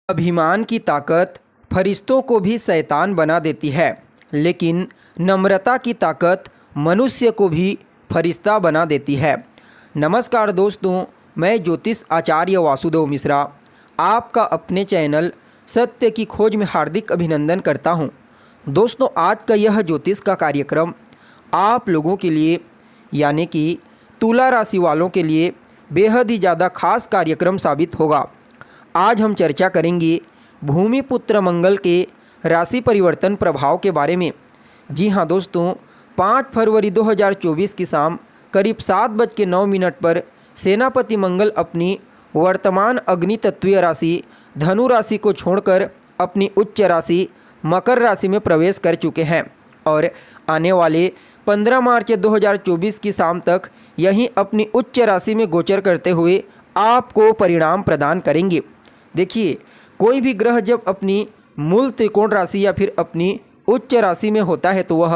अभिमान की ताकत फरिश्तों को भी शैतान बना देती है, लेकिन नम्रता की ताकत मनुष्य को भी फरिश्ता बना देती है। नमस्कार दोस्तों, मैं ज्योतिष आचार्य वासुदेव मिश्रा आपका अपने चैनल सत्य की खोज में हार्दिक अभिनंदन करता हूं। दोस्तों, आज का यह ज्योतिष का कार्यक्रम आप लोगों के लिए यानी कि तुला राशि वालों के लिए बेहद ही ज़्यादा खास कार्यक्रम साबित होगा। आज हम चर्चा करेंगे भूमिपुत्र मंगल के राशि परिवर्तन प्रभाव के बारे में। जी हाँ दोस्तों, 5 फरवरी 2024 की शाम करीब 7:09 पर सेनापति मंगल अपनी वर्तमान अग्नि तत्वीय राशि धनु राशि को छोड़कर अपनी उच्च राशि मकर राशि में प्रवेश कर चुके हैं और आने वाले 15 मार्च 2024 की शाम तक यहीं अपनी उच्च राशि में गोचर करते हुए आपको परिणाम प्रदान करेंगे। देखिए, कोई भी ग्रह जब अपनी मूल त्रिकोण राशि या फिर अपनी उच्च राशि में होता है तो वह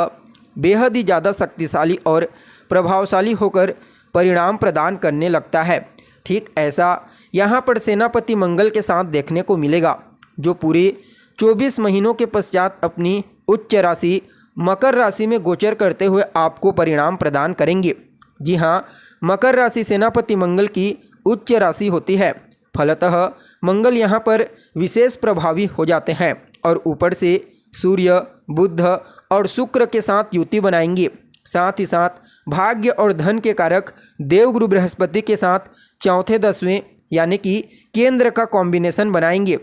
बेहद ही ज़्यादा शक्तिशाली और प्रभावशाली होकर परिणाम प्रदान करने लगता है। ठीक ऐसा यहाँ पर सेनापति मंगल के साथ देखने को मिलेगा, जो पूरे 24 महीनों के पश्चात अपनी उच्च राशि मकर राशि में गोचर करते हुए आपको परिणाम प्रदान करेंगे। जी हाँ, मकर राशि सेनापति मंगल की उच्च राशि होती है। फलतः मंगल यहाँ पर विशेष प्रभावी हो जाते हैं और ऊपर से सूर्य, बुध और शुक्र के साथ युति बनाएंगे। साथ ही साथ भाग्य और धन के कारक देवगुरु बृहस्पति के साथ चौथे 10वें यानी कि केंद्र का कॉम्बिनेशन बनाएंगे।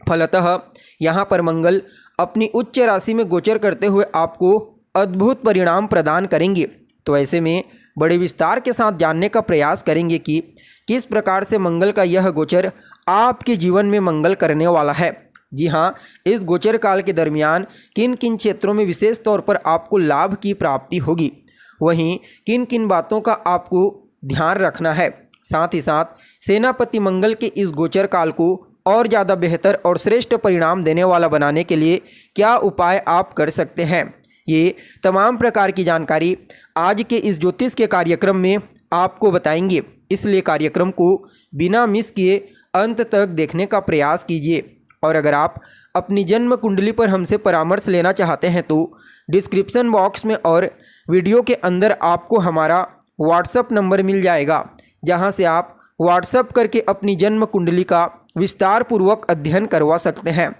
फलतः यहाँ पर मंगल अपनी उच्च राशि में गोचर करते हुए आपको अद्भुत परिणाम प्रदान करेंगे। तो ऐसे में बड़े विस्तार के साथ जानने का प्रयास करेंगे कि किस प्रकार से मंगल का यह गोचर आपके जीवन में मंगल करने वाला है। जी हाँ, इस गोचर काल के दरमियान किन किन क्षेत्रों में विशेष तौर पर आपको लाभ की प्राप्ति होगी, वहीं किन किन बातों का आपको ध्यान रखना है। साथ ही साथ सेनापति मंगल के इस गोचर काल को और ज़्यादा बेहतर और श्रेष्ठ परिणाम देने वाला बनाने के लिए क्या उपाय आप कर सकते हैं, ये तमाम प्रकार की जानकारी आज के इस ज्योतिष के कार्यक्रम में आपको बताएंगे। इसलिए कार्यक्रम को बिना मिस किए अंत तक देखने का प्रयास कीजिए। और अगर आप अपनी जन्म कुंडली पर हमसे परामर्श लेना चाहते हैं तो डिस्क्रिप्शन बॉक्स में और वीडियो के अंदर आपको हमारा व्हाट्सएप नंबर मिल जाएगा, जहां से आप व्हाट्सएप करके अपनी जन्म कुंडली का विस्तार पूर्वक अध्ययन करवा सकते हैं।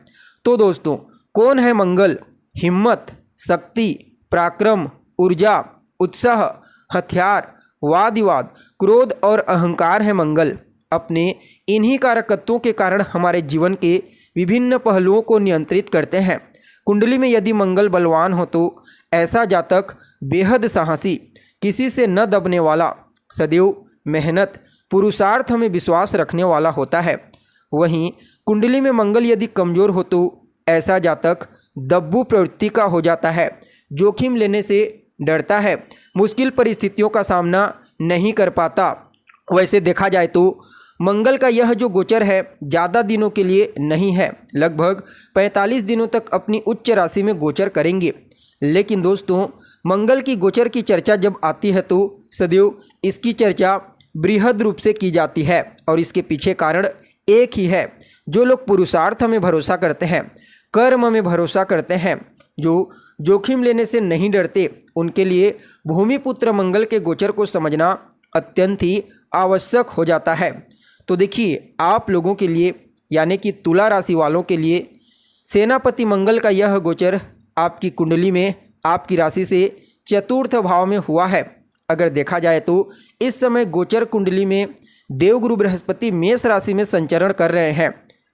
तो दोस्तों, कौन है मंगल? हिम्मत, शक्ति, पराक्रम, ऊर्जा, उत्साह, हथियार, वाद विवाद, क्रोध और अहंकार है मंगल। अपने इन्हीं कारकत्वों के कारण हमारे जीवन के विभिन्न पहलुओं को नियंत्रित करते हैं। कुंडली में यदि मंगल बलवान हो तो ऐसा जातक बेहद साहसी, किसी से न दबने वाला, सदैव मेहनत, पुरुषार्थ में विश्वास रखने वाला होता है। वहीं कुंडली में मंगल यदि कमज़ोर हो तो ऐसा जातक दब्बू प्रवृत्ति का हो जाता है, जोखिम लेने से डरता है, मुश्किल परिस्थितियों का सामना नहीं कर पाता। वैसे देखा जाए तो मंगल का यह जो गोचर है ज़्यादा दिनों के लिए नहीं है, लगभग 45 दिनों तक अपनी उच्च राशि में गोचर करेंगे। लेकिन दोस्तों, मंगल की गोचर की चर्चा जब आती है तो सदैव इसकी चर्चा बृहद रूप से की जाती है और इसके पीछे कारण एक ही है। जो लोग पुरुषार्थ में भरोसा करते हैं, कर्म में भरोसा करते हैं, जो जोखिम लेने से नहीं डरते, उनके लिए भूमिपुत्र मंगल के गोचर को समझना अत्यंत ही आवश्यक हो जाता है। तो देखिए, आप लोगों के लिए यानी कि तुला राशि वालों के लिए सेनापति मंगल का यह गोचर आपकी कुंडली में आपकी राशि से चतुर्थ भाव में हुआ है। अगर देखा जाए तो इस समय गोचर कुंडली में देवगुरु बृहस्पति मेष राशि में संचरण कर रहे हैं।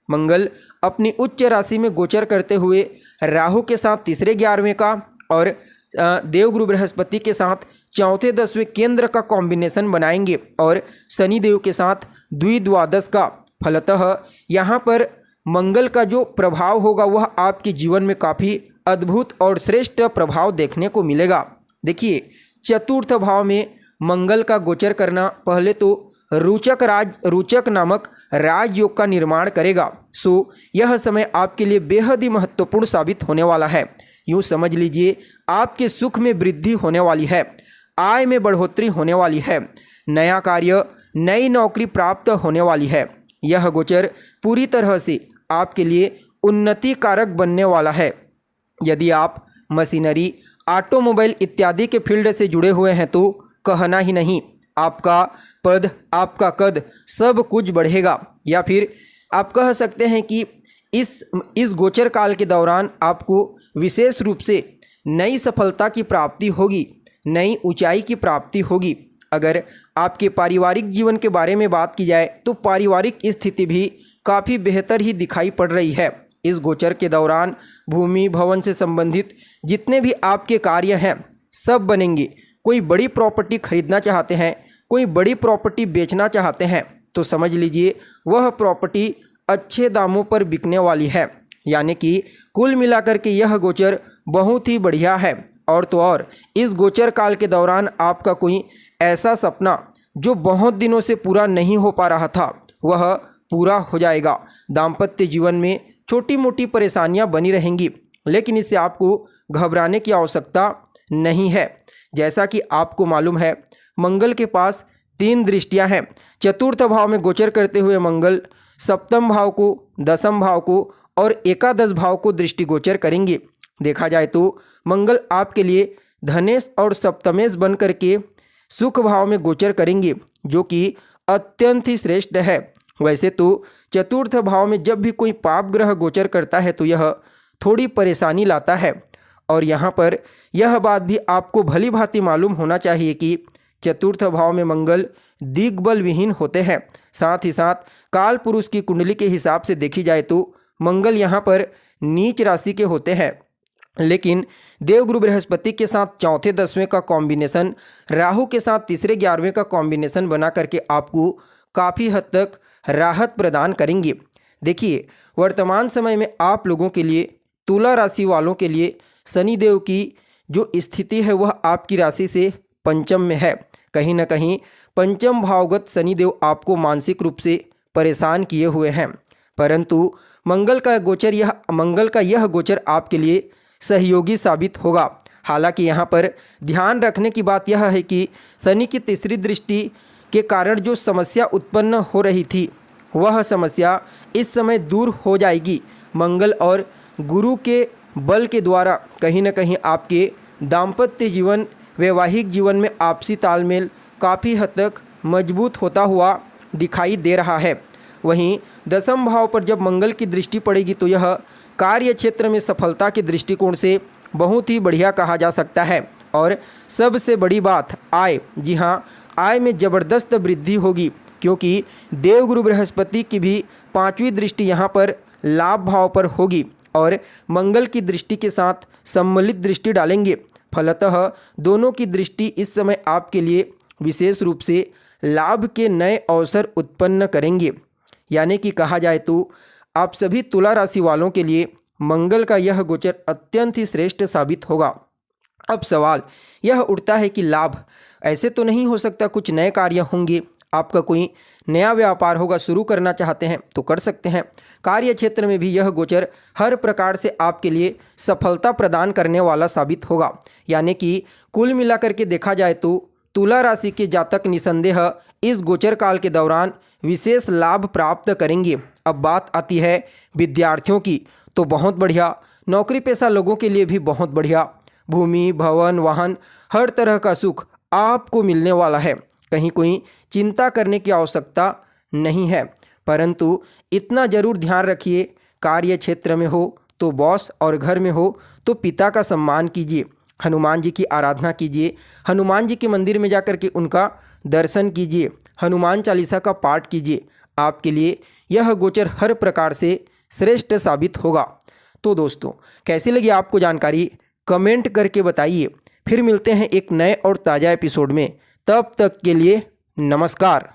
मंगल अपनी उच्च राशि में गोचर करते हुए राहु के साथ तीसरे 11वें का और देवगुरु बृहस्पति के साथ चौथे 10वें केंद्र का कॉम्बिनेशन बनाएंगे और शनि देव के साथ द्विद्वादश का। फलतः यहाँ पर मंगल का जो प्रभाव होगा वह आपके जीवन में काफ़ी अद्भुत और श्रेष्ठ प्रभाव देखने को मिलेगा। देखिए, चतुर्थ भाव में मंगल का गोचर करना पहले तो रोचक नामक राजयोग का निर्माण करेगा। सो यह समय आपके लिए बेहद ही महत्वपूर्ण साबित होने वाला है। यूँ समझ लीजिए, आपके सुख में वृद्धि होने वाली है, आय में बढ़ोतरी होने वाली है, नया कार्य, नई नौकरी प्राप्त होने वाली है। यह गोचर पूरी तरह से आपके लिए उन्नति कारक बनने वाला है। यदि आप मशीनरी, ऑटोमोबाइल इत्यादि के फील्ड से जुड़े हुए हैं तो कहना ही नहीं, आपका पद, आपका कद सब कुछ बढ़ेगा। या फिर आप कह सकते हैं कि इस गोचर काल के दौरान आपको विशेष रूप से नई सफलता की प्राप्ति होगी, नई ऊंचाई की प्राप्ति होगी। अगर आपके पारिवारिक जीवन के बारे में बात की जाए तो पारिवारिक स्थिति भी काफ़ी बेहतर ही दिखाई पड़ रही है। इस गोचर के दौरान भूमि भवन से संबंधित जितने भी आपके कार्य हैं सब बनेंगे। कोई बड़ी प्रॉपर्टी खरीदना चाहते हैं, कोई बड़ी प्रॉपर्टी बेचना चाहते हैं तो समझ लीजिए वह प्रॉपर्टी अच्छे दामों पर बिकने वाली है। यानी कि कुल मिलाकर के यह गोचर बहुत ही बढ़िया है। और तो और इस गोचर काल के दौरान आपका कोई ऐसा सपना जो बहुत दिनों से पूरा नहीं हो पा रहा था वह पूरा हो जाएगा। दाम्पत्य जीवन में छोटी मोटी परेशानियां बनी रहेंगी, लेकिन इससे आपको घबराने की आवश्यकता नहीं है। जैसा कि आपको मालूम है, मंगल के पास 3 दृष्टियां हैं। चतुर्थ भाव में गोचर करते हुए मंगल सप्तम भाव को, दसम भाव को और एकादश भाव को दृष्टिगोचर करेंगे। देखा जाए तो मंगल आपके लिए धनेश और सप्तमेश बन करके सुख भाव में गोचर करेंगे, जो कि अत्यंत ही श्रेष्ठ है। वैसे तो चतुर्थ भाव में जब भी कोई पाप ग्रह गोचर करता है तो यह थोड़ी परेशानी लाता है। और यहाँ पर यह बात भी आपको भली भांति मालूम होना चाहिए कि चतुर्थ भाव में मंगल दिग्बल विहीन होते हैं। साथ ही साथ काल पुरुष की कुंडली के हिसाब से देखी जाए तो मंगल यहाँ पर नीच राशि के होते हैं, लेकिन देवगुरु बृहस्पति के साथ चौथे 10वें का कॉम्बिनेशन, राहु के साथ तीसरे 11वें का कॉम्बिनेशन बना करके आपको काफ़ी हद तक राहत प्रदान करेंगे। देखिए, वर्तमान समय में आप लोगों के लिए, तुला राशि वालों के लिए शनिदेव की जो स्थिति है वह आपकी राशि से पंचम में है। कहीं ना कहीं पंचम भावगत शनिदेव आपको मानसिक रूप से परेशान किए हुए हैं, परंतु मंगल का यह गोचर आपके लिए सहयोगी साबित होगा। हालांकि यहाँ पर ध्यान रखने की बात यह है कि शनि की तीसरी दृष्टि के कारण जो समस्या उत्पन्न हो रही थी वह समस्या इस समय दूर हो जाएगी। मंगल और गुरु के बल के द्वारा कहीं ना कहीं आपके दाम्पत्य जीवन, वैवाहिक जीवन में आपसी तालमेल काफ़ी हद तक मजबूत होता हुआ दिखाई दे रहा है। वहीं दसम भाव पर जब मंगल की दृष्टि पड़ेगी तो यह कार्य क्षेत्र में सफलता के दृष्टिकोण से बहुत ही बढ़िया कहा जा सकता है। और सबसे बड़ी बात, आय, जी हाँ, आय में ज़बरदस्त वृद्धि होगी, क्योंकि देवगुरु बृहस्पति की भी 5वीं दृष्टि यहाँ पर लाभ भाव पर होगी और मंगल की दृष्टि के साथ सम्मिलित दृष्टि डालेंगे। फलतः दोनों की दृष्टि इस समय आपके लिए विशेष रूप से लाभ के नए अवसर उत्पन्न करेंगे। यानी कि कहा जाए तो आप सभी तुला राशि वालों के लिए मंगल का यह गोचर अत्यंत ही श्रेष्ठ साबित होगा। अब सवाल यह उठता है कि लाभ, ऐसे तो नहीं हो सकता कुछ नए कार्य होंगे, आपका कोई नया व्यापार होगा, शुरू करना चाहते हैं तो कर सकते हैं। कार्य क्षेत्र में भी यह गोचर हर प्रकार से आपके लिए सफलता प्रदान करने वाला साबित होगा। यानी कि कुल मिलाकर के देखा जाए तो तुला राशि के जातक निसंदेह इस गोचर काल के दौरान विशेष लाभ प्राप्त करेंगे। अब बात आती है विद्यार्थियों की, तो बहुत बढ़िया, नौकरी पेशा लोगों के लिए भी बहुत बढ़िया। भूमि भवन वाहन हर तरह का सुख आपको मिलने वाला है, कहीं कोई चिंता करने की आवश्यकता नहीं है। परंतु इतना जरूर ध्यान रखिए, कार्य क्षेत्र में हो तो बॉस और घर में हो तो पिता का सम्मान कीजिए, हनुमान जी की आराधना कीजिए, हनुमान जी के मंदिर में जाकर के उनका दर्शन कीजिए, हनुमान चालीसा का पाठ कीजिए। आपके लिए यह गोचर हर प्रकार से श्रेष्ठ साबित होगा। तो दोस्तों, कैसी लगी आपको जानकारी, कमेंट करके बताइए। फिर मिलते हैं एक नए और ताज़ा एपिसोड में, तब तक के लिए नमस्कार।